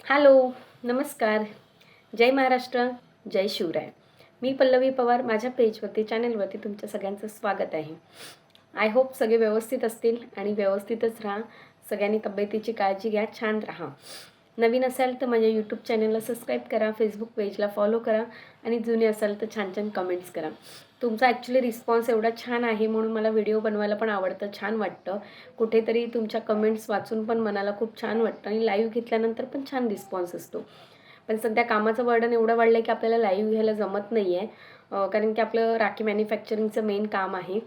Hello, नमस्कार. जय महाराष्ट्र, जय शिवराय. मी पल्लवी पवार. माझ्या पेजवरती, चॅनलवरती तुमच्या सगळ्यांचं स्वागत आहे. आय होप सगळे व्यवस्थित असतील आणि व्यवस्थितच राहा. सगळ्यांनी तब्येतीची काळजी घ्या, छान राहा. नवीन असाल तर माझ्या यूट्यूब चॅनलला सबस्क्राईब करा, फेसबुक पेजला फॉलो करा आणि जुने असाल तर छान छान कमेंट्स करा. तुमचा ॲक्च्युली रिस्पॉन्स एवढा छान आहे म्हणून मला व्हिडिओ बनवायला पण आवडतं, छान वाटतं. कुठेतरी तुमच्या कमेंट्स वाचून पण मनाला खूप छान वाटतं आणि लाईव्ह घेतल्यानंतर पण छान रिस्पॉन्स असतो. पण सध्या कामाचं बर्डन एवढं वाढलं आहे की आपल्याला लाईव्ह घ्यायला जमत नाही आहे. कारण की आपलं राखी मॅन्युफॅक्चरिंगचं मेन काम आहे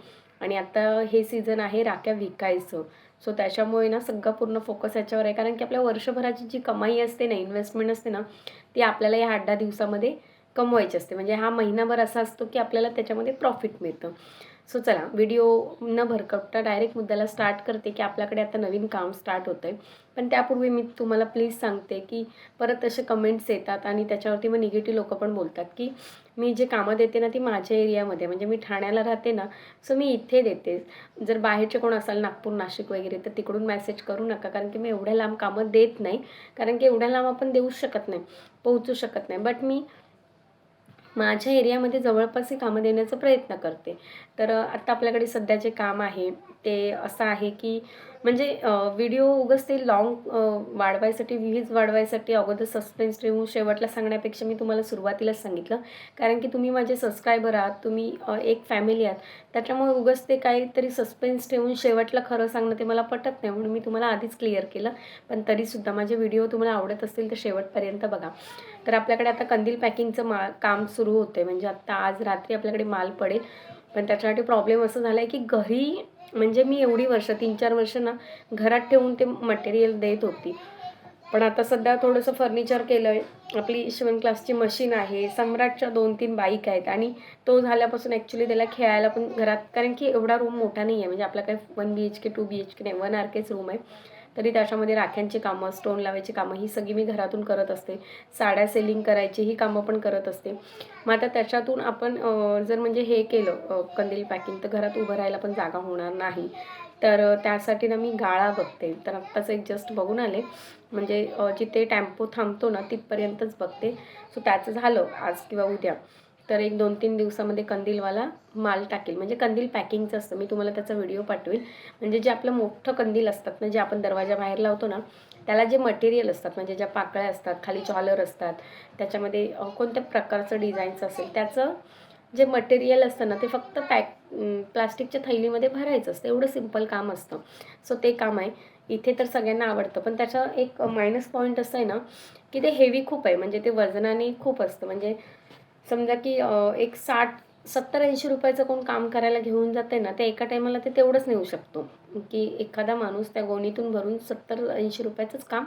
आणि आता हे सीझन आहे राख्या विकायचं. सो त्याच्यामुळे ना सगळं पूर्ण फोकस याच्यावर आहे. कारण की आपल्या वर्षभराची जी कमाई असते ना, इन्व्हेस्टमेंट असते ना, ती आपल्याला या 8-10 दिवसामध्ये कमवायची असते. म्हणजे हा महिनाभर असा असतो की आपल्याला त्याच्यामध्ये प्रॉफिट मिळतं. सो चला, व्हिडिओ न भरकटता डायरेक्ट मुद्द्याला स्टार्ट करते की आपल्याकडे आता नवीन काम स्टार्ट होतं आहे. पण त्यापूर्वी मी तुम्हाला प्लीज सांगते की परत असे कमेंट्स येतात आणि त्याच्यावरती मग निगेटिव्ह लोकं पण बोलतात की मी जे कामं देते ना ती माझ्या एरियामध्ये, म्हणजे मी ठाण्याला राहते ना, सो मी इथे देते. जर बाहेरचे कोण असाल, नागपूर, नाशिक वगैरे, तर तिकडून मेसेज करू नका. कारण की मी एवढ्या लांब कामं देत नाही. कारण की एवढ्या लांब आपण देऊच शकत नाही, पोहोचू शकत नाही. बट मी माझ्या एरियामध्ये जवळपास ही कामं देण्याचा प्रयत्न करते. तर आत्ता आपल्याकडे सध्या जे काम आहे ते असं आहे की म्हणजे व्हिडिओ उगाच ते लाँग वाढवायसाठी, व्ह्यूज वाढवायसाठी अगोदर सस्पेन्स ठेवून शेवटला सांगण्यापेक्षा मी तुम्हाला सुरुवातीलाच सांगितलं. कारण की तुम्ही माझे सबस्क्रायबर आहात, तुम्ही एक फॅमिली आहात. त्याच्यामुळे उगाच ते काहीतरी सस्पेन्स ठेवून शेवटला खरं सांगणं ते मला पटत नाही, म्हणून मी तुम्हाला आधीच क्लिअर केलं. पण तरीसुद्धा माझे व्हिडिओ तुम्हाला आवडत असतील तर शेवटपर्यंत बघा. तर आपल्याकडे आता कंदील पॅकिंगचं काम सुरू होतं आहे. म्हणजे आत्ता आज रात्री आपल्याकडे माल पडेल. पण त्याच्यासाठी प्रॉब्लेम असं झाला आहे की घरी, म्हणजे मी एवढी वर्ष 3-4 वर्ष ना घरात ठेवून ते मटेरियल देत होती. पण आता सध्या थोडंसं फर्निचर केलं आहे. आपली शिवण क्लासची मशीन आहे, सम्राटच्या 2-3 बाईक आहेत आणि तो झाल्यापासून ॲक्च्युली त्याला खेळायला पण घरात, कारण की एवढा रूम मोठा नाही आहे. म्हणजे आपला काही 1 BHK 2 BHK नाही, 1 RKच रूम आहे. तरी त्याच्यामध्ये राख्यांची कामं, स्टोन लावायची कामं ही सगळी मी घरातून करत असते. साड्या सेलिंग करायची ही कामं पण करत असते. मग आता त्याच्यातून आपण जर म्हणजे हे केलं कंदील पॅकिंग, तर घरात उभं राहायला पण जागा होणार नाही. तर त्यासाठी ना मी गाळा बघते. तर आत्ताच एक जस्ट बघून आले. म्हणजे जिथे टेम्पो थांबतो ना तिथपर्यंतच बघते. सो त्याचं झालं आज किंवा उद्या, तर एक 2-3 दिवसामध्ये कंदीलवाला माल टाकेल. म्हणजे कंदील पॅकिंगचं असतं. मी तुम्हाला त्याचा व्हिडिओ पाठवेल. म्हणजे जे आपलं मोठं कंदील असतात ना, जे आपण दरवाजाबाहेर लावतो ना, त्याला जे मटेरियल असतात, म्हणजे ज्या पाकळ्या असतात, खाली झालर असतात, त्याच्यामध्ये कोणत्या प्रकारचं डिझाईनचं असेल त्याचं जे मटेरियल असतं ना, ते फक्त प्लास्टिकच्या थैलीमध्ये भरायचं असतं. एवढं सिंपल काम असतं. सो ते काम आहे. इथे तर सगळ्यांना आवडतं. पण त्याचा एक मायनस पॉईंट असं आहे ना, की ते हेवी खूप आहे. म्हणजे ते वजनाने खूप असतं. म्हणजे समजा की एक 60-70-80 रुपयाचं कोण काम करायला घेऊन जाते ना, ते एका टायमाला ते तेवढंच नेऊ शकतो, की एखादा माणूस त्या गोणीतून भरून 70-80 रुपयाचंच काम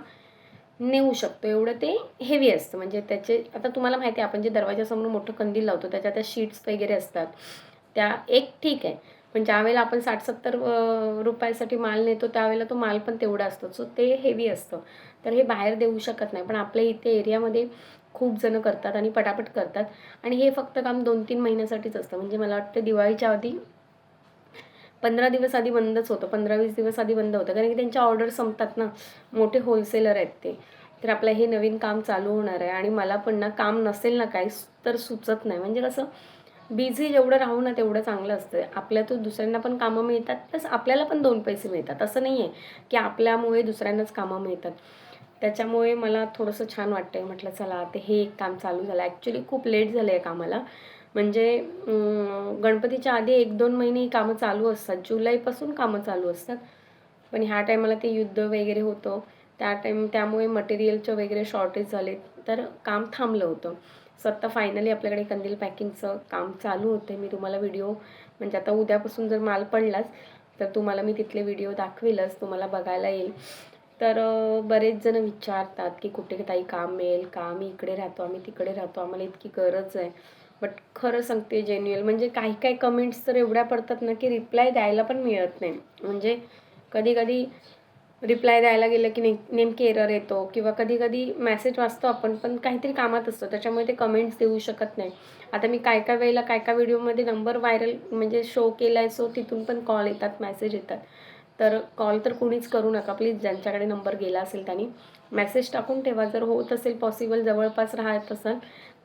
नेऊ शकतो. एवढं ते हेवी असतं. म्हणजे त्याचे आता तुम्हाला माहिती आहे, आपण जे दरवाजासमोर मोठं कंदील लावतो त्याच्या त्या शीट्स वगैरे असतात. त्या एक ठीक आहे. पण ज्यावेळेला आपण 60-70 रुपयासाठी माल नेतो त्यावेळेला तो माल पण तेवढा असतो. सो ते हेवी असतं. तर हे बाहेर देऊ शकत नाही. पण आपल्या इथे एरियामध्ये खूप जण करतात आणि पटापट करतात आणि हे फक्त काम 2-3 महिन्यासाठीच असतं. म्हणजे मला वाटतं दिवाळीच्या आधी 15 दिवस आधी बंदच होतं. 15-20 दिवस आधी बंद होतं. कारण की त्यांच्या ऑर्डर संपतात ना. मोठे होलसेलर आहेत ते. तर आपलं हे नवीन काम चालू होणार आहे आणि मला पण ना काम नसेल ना काहीच तर सुचत नाही. म्हणजे कसं बिझी जेवढं राहू ना तेवढं चांगलं असतं. आपल्यातून दुसऱ्यांना पण कामं मिळतात, प्लस आपल्याला पण 2 पैसे मिळतात. असं नाही आहे की आपल्यामुळे दुसऱ्यांनाच कामं मिळतात. त्याच्यामुळे मला थोडंसं छान वाटतंय. म्हटलं चला आता हे एक काम चालू झालं. ॲक्च्युली खूप लेट झालं आहे कामाला. म्हणजे गणपतीच्या आधी 1-2 महिने ही कामं चालू असतात. जुलैपासून कामं चालू असतात. पण ह्या टायमाला ते युद्ध वगैरे होतं. त्यामुळे मटेरियलचं वगैरे शॉर्टेज झाले. तर काम थांबलं होतं. सो आत्ता फायनली आपल्याकडे कंदील पॅकिंगचं काम चालू होतं. मी तुम्हाला व्हिडिओ, म्हणजे आता उद्यापासून जर माल पडलाच तर तुम्हाला मी तिथले व्हिडिओ दाखवेलच, तुम्हाला बघायला येईल. तर बरेच जण विचारतात की कुठे ताई काम मिळेल का? आम्ही इकडे राहतो, आम्ही तिकडे राहतो, आम्हाला इतकी गरज आहे. बट खरं सांगते जेन्युअल, म्हणजे काही काही कमेंट्स तर एवढ्या पडतात ना की रिप्लाय द्यायला पण मिळत नाही. म्हणजे कधी-कधी रिप्लाय द्यायला गेलं की नेमकी एरर येतो किंवा कधी-कधी मेसेज वाचतो आपण, पण काहीतरी कामात असतो. त्याच्यामुळे ते कमेंट्स देऊ शकत नाही. आता मी काय-काय वेळेला काय-काय व्हिडिओमध्ये नंबर व्हायरल म्हणजे शो केला आहे, सो तिथून पण कॉल येतात, मेसेज येतात. तर कॉल तर कोणीच करू नका प्लीज. ज्यांच्याकडे नंबर गेला असेल त्यांनी मेसेज टाकून ठेवा. जर होत असेल पॉसिबल, जवळपास राहत असाल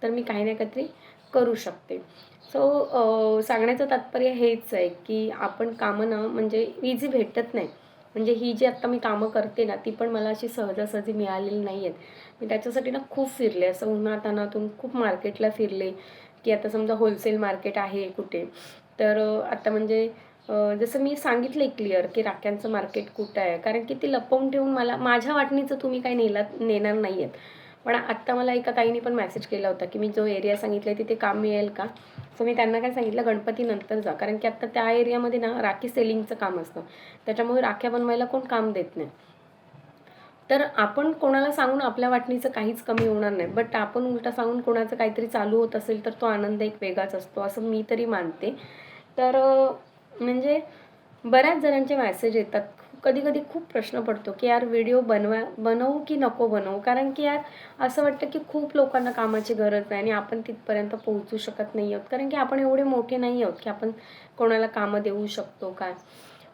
तर मी काही ना काहीतरी करू शकते. सो सांगण्याचं तात्पर्य हेच आहे की आपण कामं ना म्हणजे इझी भेटत नाही. म्हणजे ही जी आत्ता मी कामं करते ना ती पण मला अशी सहजासहजी मिळालेली नाही आहेत. मी त्याच्यासाठी ना खूप फिरले, असं उन्हातान्हातून खूप मार्केटला फिरले की आता समजा होलसेल मार्केट आहे कुठे, तर आता म्हणजे जसं मी सांगितलं क्लिअर की राख्यांचं मार्केट कुठं आहे, कारण की ते लपवून ठेवून मला माझ्या वाटणीचं तुम्ही काही नेणार नाही आहेत. पण आत्ता मला एका ताईने पण मेसेज केला होता की मी जो एरिया सांगितला आहे तिथे काम मिळेल का. सो मी त्यांना काय सांगितलं, गणपतीनंतर जा, कारण की आत्ता त्या एरियामध्ये ना राखी सेलिंगचं काम असतं, त्याच्यामुळे राख्या बनवायला कोण काम देत नाही. तर आपण कोणाला सांगून आपल्या वाटणीचं काहीच कमी होणार नाही, बट आपण उलटा सांगून कोणाचं काहीतरी चालू होत असेल तर तो आनंद एक वेगळाच असतो असं मी तरी मानते. तर म्हणजे बऱ्याच जणांचे मेसेज येतात. कधी कधी खूप प्रश्न पडतो की यार व्हिडिओ बनवू की नको बनवू, कारण की यार असं वाटतं की खूप लोकांना कामाची गरज आहे आणि आपण तिथपर्यंत पोहोचू शकत नाही आहोत, कारण की आपण एवढे मोठे नाही आहोत की आपण कोणाला कामं देऊ शकतो काय.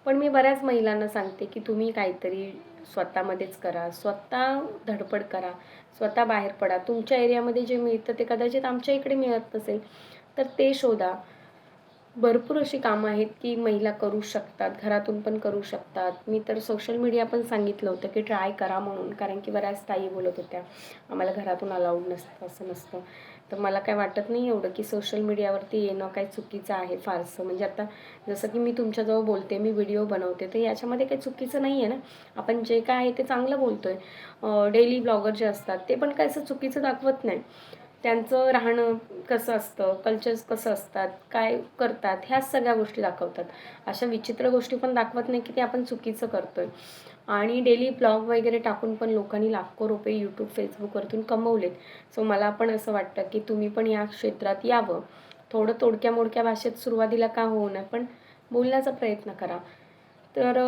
पण मी बऱ्याच महिलांना सांगते की तुम्ही काहीतरी स्वतःमध्येच करा, स्वतः धडपड करा, स्वतः बाहेर पडा. तुमच्या एरियामध्ये जे मिळतं ते कदाचित आमच्या इकडे मिळत नसेल तर ते शोधा. भरपूर अशी कामं आहेत की महिला करू शकतात, घरातून पण करू शकतात. मी तर सोशल मीडिया पण सांगितलं होतं की ट्राय करा म्हणून, कारण की बऱ्याच ताई बोलत होत्या आम्हाला घरातून अलाउड नसतं, असं नसतं. तर मला काय वाटत नाही एवढं की सोशल मीडियावरती येणं काही चुकीचं आहे फारसं. म्हणजे आता जसं की मी तुमच्याजवळ बोलते, मी व्हिडिओ बनवते, तर याच्यामध्ये काही चुकीचं नाही आहे ना. आपण जे काय आहे ते चांगलं बोलतो आहे. डेली ब्लॉगर जे असतात ते पण काय असं चुकीचं दाखवत नाही. त्यांचं राहणं कसं असतं, कल्चर्स कसं असतात, काय करतात, ह्याच सगळ्या गोष्टी दाखवतात. अशा विचित्र गोष्टी पण दाखवत नाही की ते आपण चुकीचं करतोय. आणि डेली ब्लॉग वगैरे टाकून पण लोकांनी लाखो रुपये यूट्यूब फेसबुकवरतून कमवलेत. सो मला पण असं वाटतं की तुम्ही पण या क्षेत्रात यावं. थोडं तोडक्या मोडक्या भाषेत सुरुवातीला का होईना पण बोलण्याचा प्रयत्न करा. तर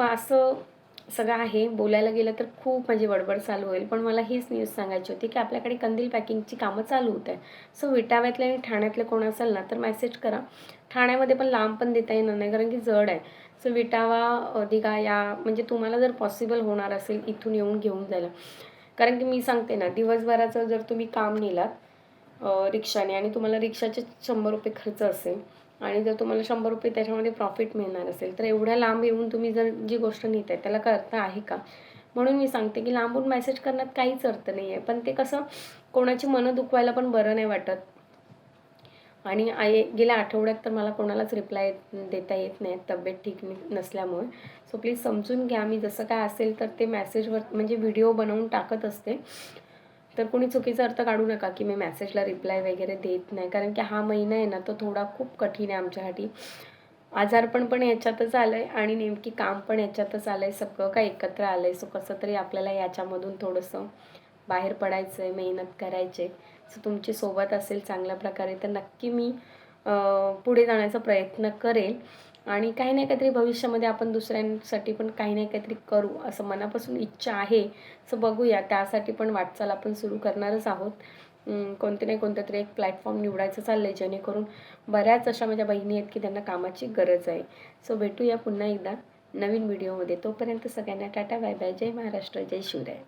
असं सगळं आहे. बोलायला गेलं तर खूप माझी बडबड चालू होईल, पण मला हीच न्यूज सांगायची होती की आपल्याकडे कंदील पॅकिंगची कामं चालू होत आहे. सो विटाव्यातले आणि ठाण्यातले कोण असेल ना तर मेसेज करा. ठाण्यामध्ये पण लांब पण देता येणार नाही कारण की जड आहे. सो विटावा दिघा या म्हणजे तुम्हाला जर पॉसिबल होणार असेल इथून येऊन घेऊन जायला, कारण की मी सांगते ना दिवसभराचं जर तुम्ही काम नेलात रिक्षाने आणि तुम्हाला रिक्षाचे 100 रुपये खर्च असेल आणि जर तुम्हाला 100 रुपये त्याच्यामध्ये प्रॉफिट मिळणार असेल तर एवढ्या लांब येऊन तुम्ही जर जी गोष्ट नेताय त्याला काय अर्थ आहे का. म्हणून मी सांगते की लांबून मेसेज करण्यात काहीच अर्थ नाही आहे, पण ते कसं कोणाची मनं दुखवायला पण बरं नाही वाटत. आणि गेल्या आठवड्यात तर मला कोणालाच रिप्लाय देता येत नाही तब्येत ठीक नसल्यामुळे. सो प्लीज समजून घ्या. मी जसं काय असेल तर ते मेसेजवर म्हणजे व्हिडिओ बनवून टाकत असते, तर कोणी चुकीचा अर्थ काढू नका की मी मेसेजला रिप्लाय वगैरे देत नाही, कारण की हा महिना आहे ना तो थोडा खूप कठीण आहे आमच्यासाठी. आजारपण पण याच्यातच आलं आहे आणि नेमकी काम पण याच्यातच आलं आहे, सगळं काय एकत्र आलं आहे. सो कसं तरी आपल्याला याच्यामधून थोडंसं बाहेर पडायचं आहे, मेहनत करायची आहे. सो तुमची सोबत असेल चांगल्या प्रकारे तर नक्की मी पुढे जाण्याचा प्रयत्न करेल आणि काही ना काहीतरी भविष्यामध्ये आपण दुसऱ्यांसाठी पण काही ना काहीतरी करू असं मनापासून इच्छा आहे. सो बघूया, त्यासाठी पण वाटचाल आपण सुरू करणारच आहोत. कोणते नाही कोणतं तरी एक प्लॅटफॉर्म निवडायचं चाललं आहे जेणेकरून बऱ्याच अशा माझ्या बहिणी आहेत की त्यांना कामाची गरज आहे. सो भेटूया पुन्हा एकदा नवीन व्हिडिओमध्ये. तोपर्यंत सगळ्यांना टाटा बाय बाय. जय महाराष्ट्र, जय शिवराय.